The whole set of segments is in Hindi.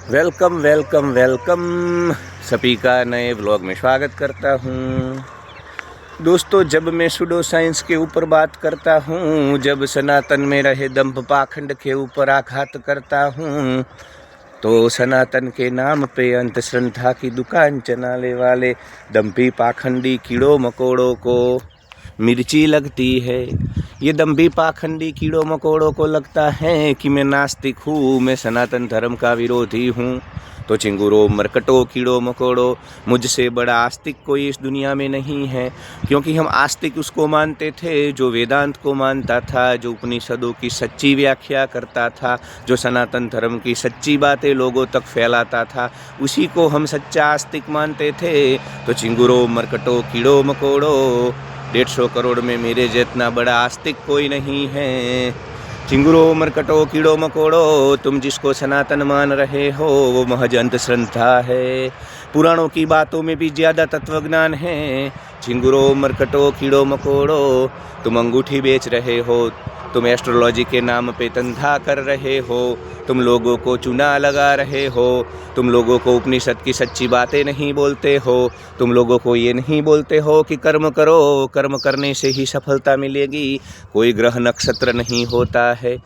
Welcome welcome welcome. सभी का नए व्लॉग में स्वागत करता हूँ। दोस्तों, जब मैं सुडो साइंस के ऊपर बात करता हूँ, जब सनातन में रहे दंभ पाखंड के ऊपर आघात करता हूँ, तो सनातन के नाम पे अंधश्रद्धा की दुकान चलाने वाले दंभी पाखंडी कीड़ों मकोड़ों को मिर्ची लगती है। ये दंभी पाखंडी कीड़ों मकोड़ों को लगता है कि मैं नास्तिक हूँ, मैं सनातन धर्म का विरोधी हूँ। तो चिंगुरों मरकटों कीड़ों मकोड़ों, मुझसे बड़ा आस्तिक कोई इस दुनिया में नहीं है। क्योंकि हम आस्तिक उसको मानते थे जो वेदांत को मानता था, जो उपनिषदों की सच्ची व्याख्या करता था, जो सनातन धर्म की सच्ची बातें लोगों तक फैलाता था, उसी को हम सच्चा आस्तिक मानते थे। तो चिंगुरों मरकटों कीड़ों मकोड़ों, 150 करोड़ में मेरे जितना बड़ा आस्तिक कोई नहीं है। चिंगुरों मरकटों कीड़ों मकोड़ों, तुम जिसको सनातन मान रहे हो वो महज अंधश्रद्धा है। पुराणों की बातों में भी ज़्यादा तत्वज्ञान है। चिंगुरों मरकटों कीड़ों मकोड़ों, तुम अंगूठी बेच रहे हो, तुम एस्ट्रोलॉजी के नाम पे धंधा कर रहे हो, तुम लोगों को चूना लगा रहे हो, तुम लोगों को उपनिषद की सच्ची बातें नहीं बोलते हो, तुम लोगों को ये नहीं बोलते हो कि कर्म करो, कर्म करने से ही सफलता मिलेगी। कोई ग्रह नक्षत्र नहीं होता है।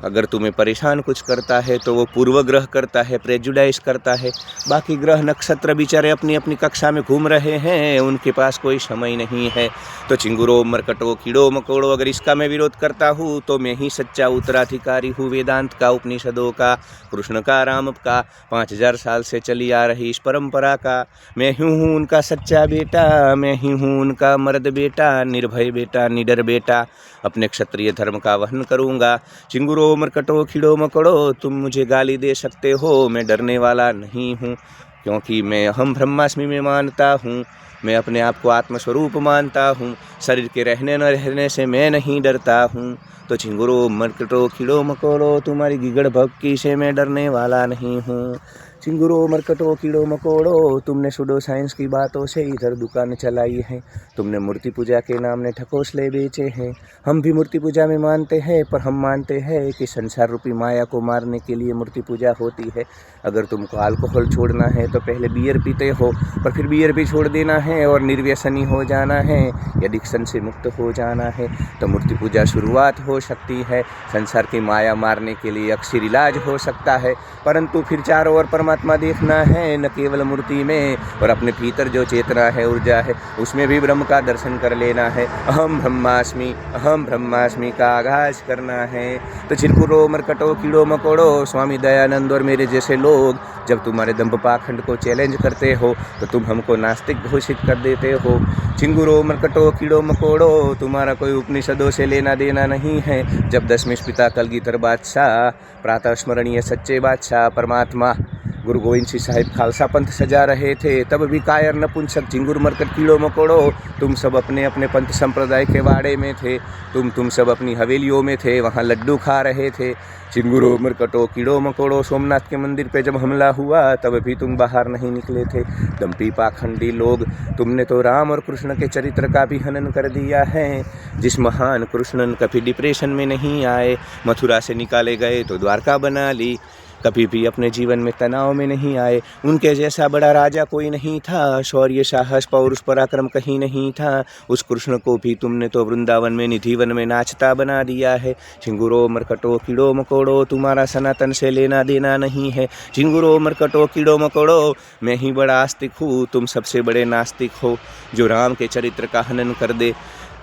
अगर तुम्हें परेशान कुछ करता है तो वो पूर्व ग्रह करता है, प्रेजुडाइज करता है। बाकी ग्रह नक्षत्र बेचारे अपनी अपनी कक्षा में घूम रहे हैं, उनके पास कोई समय नहीं है। तो चिंगुरों मरकटों कीड़ों मकोड़ों, अगर इसका मैं विरोध करता हूँ तो मैं ही सच्चा उत्तराधिकारी हूँ वेदांत का, उपनिषदों का, कृष्ण का, राम का, 5000 साल से चली आ रही इस परंपरा का। मैं ही हूँ उनका सच्चा बेटा, मैं ही हूँ उनका मर्द बेटा, निर्भय बेटा, निडर बेटा। अपने क्षत्रिय धर्म का वहन करूँगा। चिंगुरों मरकटों कीड़ों मकोड़ों, तुम मुझे गाली दे सकते हो, मैं डरने वाला नहीं हूँ। क्योंकि मैं अहम ब्रह्मास्मि में मानता हूँ, मैं अपने आप को आत्मस्वरूप मानता हूँ। शरीर के रहने न रहने से मैं नहीं डरता हूँ। तो चिंगुरों मरकटों कीड़ों मकोड़ों, तुम्हारी गिगड़ भक्की से मैं डरने वाला नहीं हूँ। चिंगुरों मरकटों कीड़ों मकोड़ों, तुमने सुडो साइंस की बातों से इधर दुकान चलाई है, तुमने मूर्ति पूजा के नाम ने ठकोसले बेचे हैं। हम भी मूर्ति पूजा में मानते हैं, पर हम मानते हैं कि संसार रूपी माया को मारने के लिए मूर्ति पूजा होती है। अगर तुमको अल्कोहल छोड़ना है तो पहले बियर पीते हो, पर फिर बियर भी छोड़ देना है और निर्व्यसनी हो जाना है, एडिक्शन से मुक्त हो जाना है, तो मूर्ति पूजा शुरुआत हो सकती है। संसार की माया मारने के लिए अक्सर इलाज हो सकता है, परंतु फिर चारों ओर परमात्मा देखना है, न केवल मूर्ति में, और अपने भीतर जो चेतना है, ऊर्जा है, उसमें भी ब्रह्म का दर्शन कर लेना है। अहम ब्रह्मास्मि का आगाज करना है। तो चिंगुरों मरकटों कीड़ों मकोड़ों, स्वामी दयानंद और मेरे जैसे लोग जब तुम्हारे दंभ पाखंड को चैलेंज करते हो तो तुम हमको नास्तिक घोषित कर देते हो। चिंगुरों मरकटों कीड़ों मकोड़ों, तुम्हारा कोई उपनिषदों से लेना देना नहीं है। जब दशमेश पिता कलगीधर बादशाह, प्रातः स्मरणीय सच्चे बादशाह परमात्मा गुरु गोविंद सिंह साहिब खालसा पंथ सजा रहे थे, तब भी कायर नपुंसक चिंगुर मरकट कीड़ों मकोड़ों, तुम सब अपने अपने पंथ संप्रदाय के वाड़े में थे, तुम सब अपनी हवेलियों में थे, वहाँ लड्डू खा रहे थे। चिंगुरों मरकटों कीड़ों मकोड़ों, सोमनाथ के मंदिर पे जब हमला हुआ तब भी तुम बाहर नहीं निकले थे। दंभी पाखंडी लोग, तुमने तो राम और कृष्ण के चरित्र का भी हनन कर दिया है। जिस महान कृष्णन कभी डिप्रेशन में नहीं आए, मथुरा से निकाले गए तो द्वारका बना ली, कभी भी अपने जीवन में तनाव में नहीं आए, उनके जैसा बड़ा राजा कोई नहीं था, शौर्य साहस पौरुष पराक्रम कहीं नहीं था। उस कृष्ण को भी तुमने तो वृंदावन में निधिवन में नाचता बना दिया है। चिंगुरों मरकटों कीड़ों मकोड़ों, तुम्हारा सनातन से लेना देना नहीं है। चिंगुरों मरकटों कीड़ों मकोड़ों, मैं ही बड़ा आस्तिक हूँ, तुम सबसे बड़े नास्तिक हो, जो राम के चरित्र का हनन कर दे।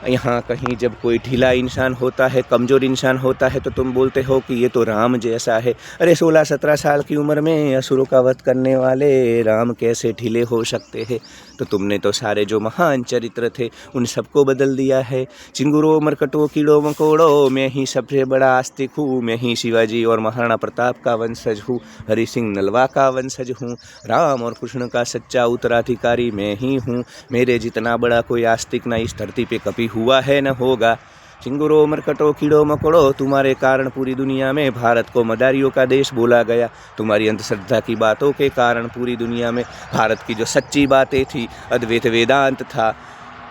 यहाँ कहीं जब कोई ढीला इंसान होता है, कमज़ोर इंसान होता है, तो तुम बोलते हो कि ये तो राम जैसा है। अरे 16-17 साल की उम्र में असुरों का वध करने वाले राम कैसे ढीले हो सकते हैं। तो तुमने तो सारे जो महान चरित्र थे उन सबको बदल दिया है। चिंगुरों मरकटों कीड़ों मकोड़ों, मैं ही सबसे बड़ा आस्तिक हूँ, मैं ही शिवाजी और महाराणा प्रताप का वंशज हूँ, हरि सिंह नलवा का वंशज हूँ, राम और कृष्ण का सच्चा उत्तराधिकारी मैं ही हूँ। मेरे जितना बड़ा कोई आस्तिक ना इस धरती पे कभी हुआ है न होगा। चिंगुरों मरकटों कीड़ों मकोड़ों, तुम्हारे कारण पूरी दुनिया में भारत को मदारियों का देश बोला गया। तुम्हारी अंधश्रद्धा की बातों के कारण पूरी दुनिया में भारत की जो सच्ची बातें थी, अद्वैत वेदांत था,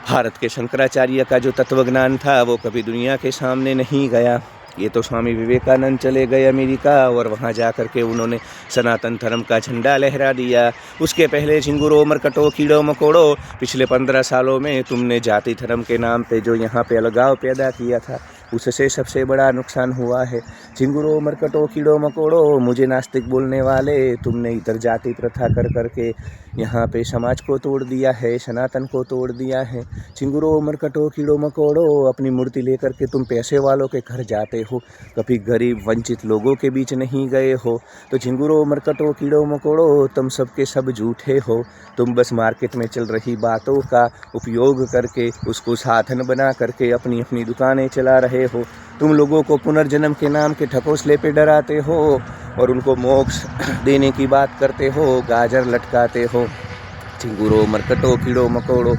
भारत के शंकराचार्य का जो तत्वज्ञान था, वो कभी दुनिया के सामने नहीं गया। ये तो स्वामी विवेकानंद चले गए अमेरिका और वहाँ जा कर के उन्होंने सनातन धर्म का झंडा लहरा दिया। उसके पहले झिंगुरो मरकटो कीड़ो मकोड़ो, पिछले 15 सालों में तुमने जाति धर्म के नाम पे जो यहाँ पे अलगाव पैदा किया था, उससे सबसे बड़ा नुकसान हुआ है। झिंगुरो मरकटो कीड़ो मकोड़ो, मुझे नास्तिक बोलने वाले, तुमने इधर जाति प्रथा कर करके यहाँ पे समाज को तोड़ दिया है, सनातन को तोड़ दिया है। झिंगुरो मरकटो कीड़ो मकोड़ो, अपनी मूर्ति लेकर के तुम पैसे वालों के घर जाते हो, कभी गरीब वंचित लोगों के बीच नहीं गए हो। तो झिंगुरो मरकटो कीड़ो मकोड़ो, तुम सबके सब झूठे हो। तुम बस मार्केट में चल रही बातों का उपयोग करके उसको साधन बना करके अपनी अपनी दुकानें चला रहे हो। तुम लोगों को पुनर्जन्म के नाम के ठकोसले पे डराते हो और उनको मोक्ष देने की बात करते हो, गाजर लटकाते हो। झिंगुरो मरकटो कीड़ो मकोड़ो,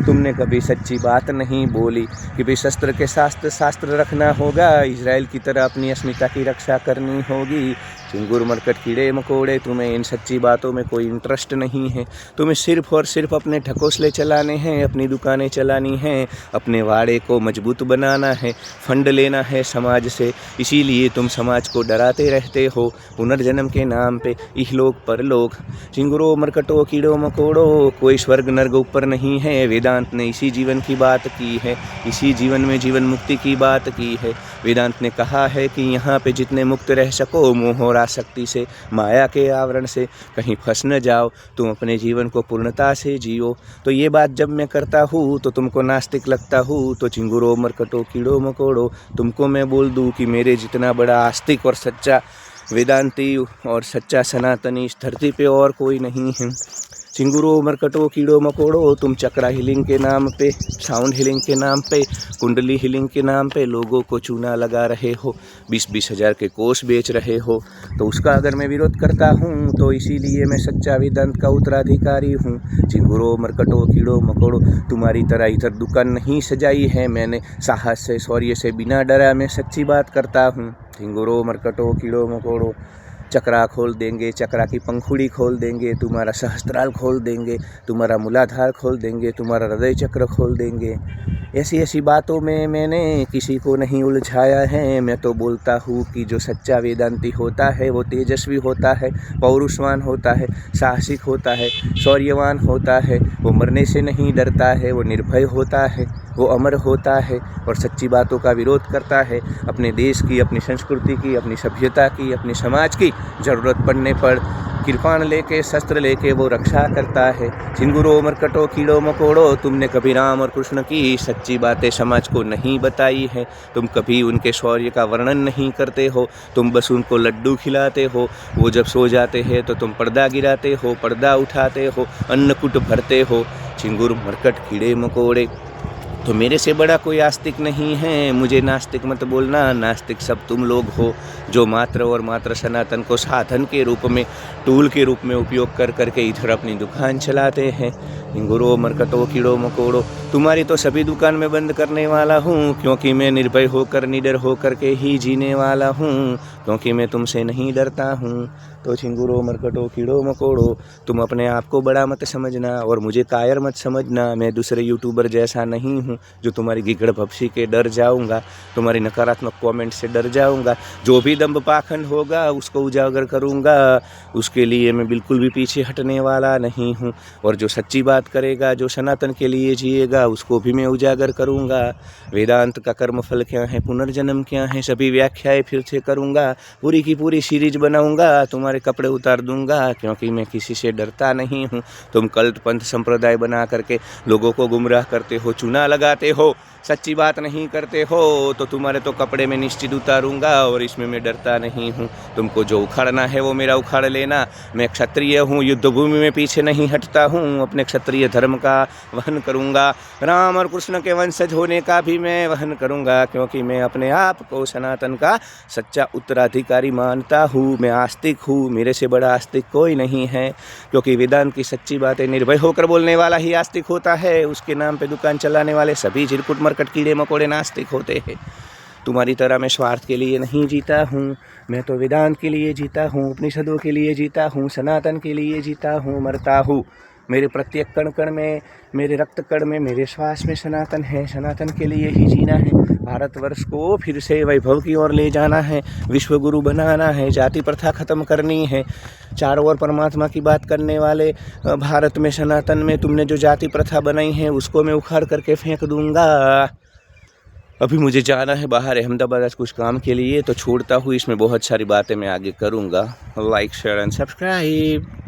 तुमने कभी सच्ची बात नहीं बोली कि भाई शस्त्र के शास्त्र रखना होगा, इजराइल की तरह अपनी अस्मिता की रक्षा करनी होगी। झिंगुर मरकट कीड़े मकोड़े, तुम्हें इन सच्ची बातों में कोई इंटरेस्ट नहीं है। तुम्हें सिर्फ और सिर्फ अपने ढकोसले चलाने हैं, अपनी दुकानें चलानी हैं, अपने वाड़े को मजबूत बनाना है, फंड लेना है समाज से। इसीलिए तुम समाज को डराते रहते हो पुनर्जन्म के नाम पे, इहलोक परलोक। झिंगुरो मरकटो कीड़ो मकोड़ो, कोई स्वर्ग नर्क ऊपर नहीं है। वेदांत ने इसी जीवन की बात की है, इसी जीवन में जीवन मुक्ति की बात की है। वेदांत ने कहा है कि यहाँ पे जितने मुक्त रह सको मोह और आसक्ति से, माया के आवरण से, कहीं फंस न जाओ, तुम अपने जीवन को पूर्णता से जियो। तो ये बात जब मैं करता हूँ तो तुमको नास्तिक लगता हूँ, तो झिंगुरो मरकटो कीड़ो मकोड़ो, तुमको मैं बोल दूँ कि मेरे जितना बड़ा आस्तिक और सच्चा वेदांती और सच्चा सनातनी इस धरती पे और कोई नहीं है। झिंगुरो मरकटो कीड़ो मकोड़ो, तुम चक्रा हीलिंग के नाम पे, साउंड हीलिंग के नाम पे, कुंडली हीलिंग के नाम पे लोगों को चूना लगा रहे हो, 20-20 हज़ार के कोर्स बेच रहे हो। तो उसका अगर मैं विरोध करता हूँ तो इसीलिए मैं सच्चा वेदांत का उत्तराधिकारी हूँ। झिंगुरो मरकटो कीड़ो मकोड़ो, तुम्हारी तरह इधर दुकान नहीं सजाई है मैंने, साहस से शौर्य से बिना डरा मैं सच्ची बात करता हूँ। झिंगुरो मरकटो कीड़ो मकोड़ो, चक्रा खोल देंगे, चक्रा की पंखुड़ी खोल देंगे, तुम्हारा सहस्त्राल खोल देंगे, तुम्हारा मूलाधार खोल देंगे, तुम्हारा हृदय चक्र खोल देंगे। ऐसी ऐसी बातों में मैंने किसी को नहीं उलझाया है। मैं तो बोलता हूँ कि जो सच्चा वेदांती होता है वो तेजस्वी होता है, पौरुषवान होता है, साहसिक होता है, शौर्यवान होता है, वो मरने से नहीं डरता है, वो निर्भय होता है, वो अमर होता है और सच्ची बातों का विरोध करता है। अपने देश की, अपनी संस्कृति की, अपनी सभ्यता की, अपने समाज की ज़रूरत पड़ने पर कृपाण लेके, शस्त्र लेके वो रक्षा करता है। झिंगुरो मरकटो कीड़ो मकोड़ो, तुमने कभी राम और कृष्ण की सच्ची बातें समाज को नहीं बताई है। तुम कभी उनके शौर्य का वर्णन नहीं करते हो, तुम बस उनको लड्डू खिलाते हो। वो जब सो जाते हैं तो तुम पर्दा गिराते हो, पर्दा उठाते हो, अन्नकूट भरते हो। झिंगुर मरकट कीड़े मकोड़े, तो मेरे से बड़ा कोई आस्तिक नहीं है। मुझे नास्तिक मत बोलना, नास्तिक सब तुम लोग हो जो मात्र और मात्र सनातन को साधन के रूप में, टूल के रूप में उपयोग कर करके इधर अपनी दुकान चलाते हैं। झिंगुरो मरकटो कीड़ो मकोड़ो, तुम्हारी तो सभी दुकान में बंद करने वाला हूँ, क्योंकि मैं निर्भय होकर, निडर होकर के ही जीने वाला हूँ, क्योंकि मैं तुमसे नहीं डरता हूँ। तो झिंगुरो मरकटो कीड़ो मकोड़ो, तुम अपने आप को बड़ा मत समझना और मुझे कायर मत समझना। मैं दूसरे यूट्यूबर जैसा नहीं हूँ जो तुम्हारी गिगड़ भपसी के डर जाऊँगा, तुम्हारी नकारात्मक कमेंट से डर जाऊँगा। जो भी दंभ पाखंड होगा उसको उजागर करूँगा, उसके लिए मैं बिल्कुल भी पीछे हटने वाला नहीं हूँ। और जो सच्ची बात करेगा, जो सनातन के लिए जिएगा, उसको भी मैं उजागर करूँगा। वेदांत का कर्मफल क्या है, पुनर्जन्म क्या है, सभी व्याख्याएं फिर से करूँगा, पूरी की पूरी सीरीज बनाऊँगा, तुम्हारे कपड़े उतार दूंगा, क्योंकि मैं किसी से डरता नहीं हूँ। तुम कल्ट पंथ संप्रदाय बना करके लोगों को गुमराह करते हो, चूना लगाते हो, सच्ची बात नहीं करते हो, तो तुम्हारे तो कपड़े में निश्चित उतारूंगा और इसमें मैं डरता नहीं हूँ। तुमको जो उखाड़ना है वो मेरा उखाड़ लेना। मैं क्षत्रिय हूँ, युद्ध भूमि में पीछे नहीं हटता हूँ, अपने क्षत्रिय धर्म का वहन करूँगा। राम और कृष्ण के वंशज होने का भी मैं वहन करूँगा, क्योंकि मैं अपने आप को सनातन का सच्चा उत्तराधिकारी मानता हूँ। मैं आस्तिक हूँ, मेरे से बड़ा आस्तिक कोई नहीं है, क्योंकि वेदांत की सच्ची बातें निर्भय होकर बोलने वाला ही आस्तिक होता है। उसके नाम पे दुकान चलाने वाले सभी झिरकुट मरकट कीड़े मकोड़े नास्तिक होते हैं। तुम्हारी तरह मैं स्वार्थ के लिए नहीं जीता हूँ, मैं तो वेदांत के लिए जीता हूँ, उपनिषदों के लिए जीता हूँ, सनातन के लिए जीता हूँ, मरता हूँ। मेरे प्रत्येक कण कण में, मेरे रक्त कण में, मेरे श्वास में सनातन है, सनातन के लिए ही जीना है। भारतवर्ष को फिर से वैभव की ओर ले जाना है, विश्व गुरु बनाना है, जाति प्रथा खत्म करनी है। चारों ओर परमात्मा की बात करने वाले भारत में, सनातन में तुमने जो जाति प्रथा बनाई है उसको मैं उखाड़ करके फेंक दूंगा। अभी मुझे जाना है बाहर अहमदाबाद आज कुछ काम के लिए, तो छोड़ता हूँ। इसमें बहुत सारी बातें मैं आगे करूँगा। Like share and subscribe.